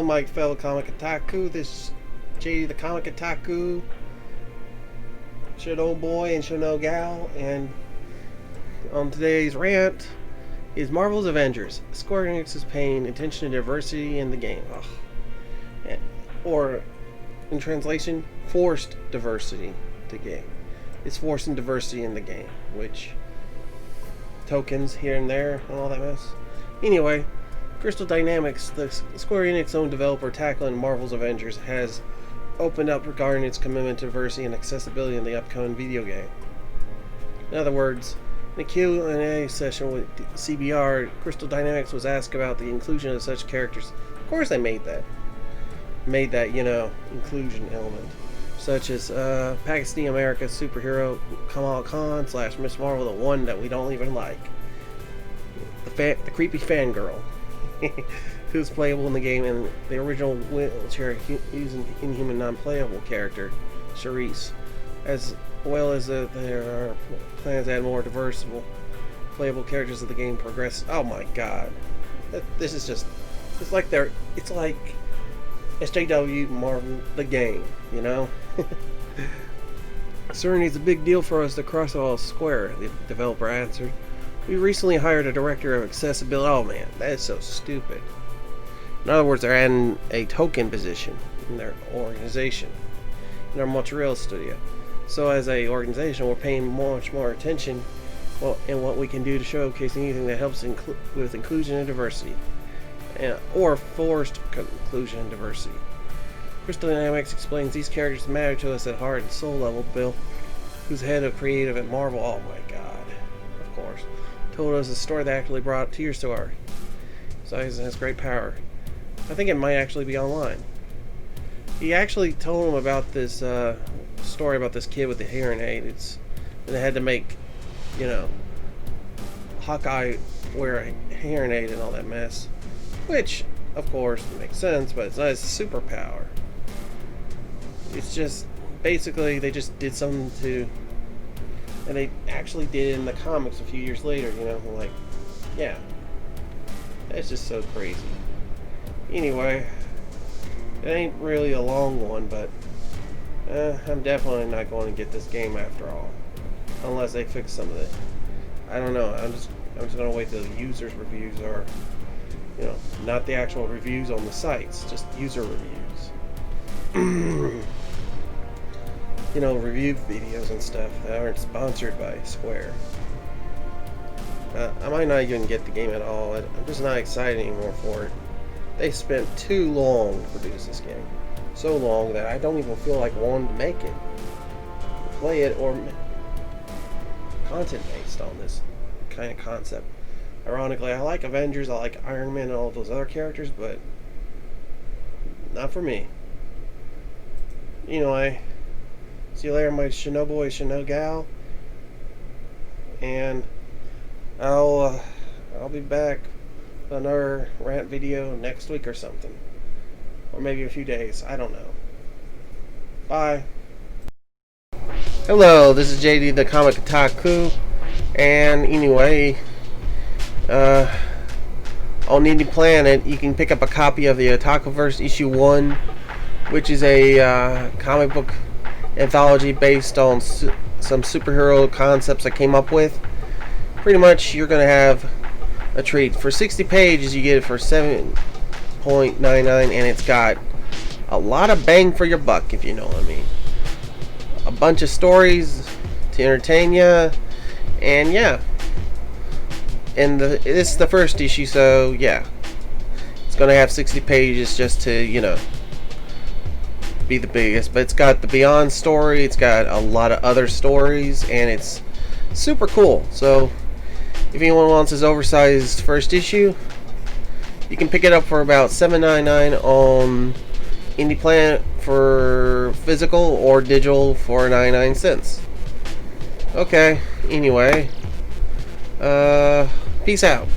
my fellow Comic Otaku. This is JD the Comic Otaku, Shadow Boy and Shadow Gal, and on today's rant is Marvel's Avengers. Square Enix is paying attention to diversity in the game. Ugh. Or, in translation, forced diversity to game. It's forcing diversity in the game, which tokens here and there and all that mess. Anyway, Crystal Dynamics, the Square Enix owned developer tackling Marvel's Avengers, has opened up regarding its commitment to diversity and accessibility in the upcoming video game. In other words, in a Q&A session with CBR, Crystal Dynamics was asked about the inclusion of such characters. Of course they made that, inclusion element. Such as Pakistani America superhero Kamala Khan / Miss Marvel, the one that we don't even like. The creepy fangirl who's playable in the game, and the original wheelchair using Inhuman non-playable character, Charisse. As well as there are plans to add more diverse playable characters as the game progresses. Oh my god. This is just, it's like SJW Marvel the game, you know? Certainly it's a big deal for us to cross all Square, the developer answered. We recently hired a director of accessibility. Oh man, that is so stupid. In other words, they're adding a token position in their organization, in our Montreal studio. So as a organization, we're paying much more attention in what we can do to showcase anything that helps with inclusion and diversity, or forced inclusion and diversity. Crystal Dynamics explains these characters matter to us at heart and soul level. Bill, who's head of creative at Marvel, oh my god, of course, told us a story that actually brought tears to our eyes and has great power. I think it might actually be online. He actually told him about this story about this kid with the hearing aid. And they had to make, Hawkeye wear a hearing aid and all that mess. Which, of course, makes sense, but it's not his superpower. It's just, basically, they just did something to, and they actually did it in the comics a few years later, yeah. That's just so crazy. Anyway, it ain't really a long one, but I'm definitely not going to get this game after all, unless they fix some of it. I don't know. I'm just going to wait till the users' reviews are, not the actual reviews on the sites, just user reviews. Review videos and stuff that aren't sponsored by Square. I might not even get the game at all. I'm just not excited anymore for it. They spent too long to produce this game. So long that I don't even feel like wanting to make it, play it, or content based on this kind of concept. Ironically, I like Avengers, I like Iron Man and all those other characters, but not for me. Anyway, see you later, my Shino boy, Shino gal, and I'll be back with another rant video next week or something. Or maybe a few days. I don't know. Bye. Hello, this is JD the Comic Otaku. And anyway, on Indie Planet, you can pick up a copy of the Otakuverse Issue 1, which is a comic book anthology based on some superhero concepts I came up with. Pretty much, you're going to have a treat. For 60 pages, you get it for $7.99, and it's got a lot of bang for your buck, if you know what I mean. A bunch of stories to entertain you, and yeah. And this is the first issue, so yeah, it's gonna have 60 pages just to be the biggest. But it's got the Beyond story, it's got a lot of other stories, and it's super cool. So if anyone wants this oversized first issue, you can pick it up for about $7.99 on Indie Planet for physical, or digital for 99 cents. Okay, anyway, peace out.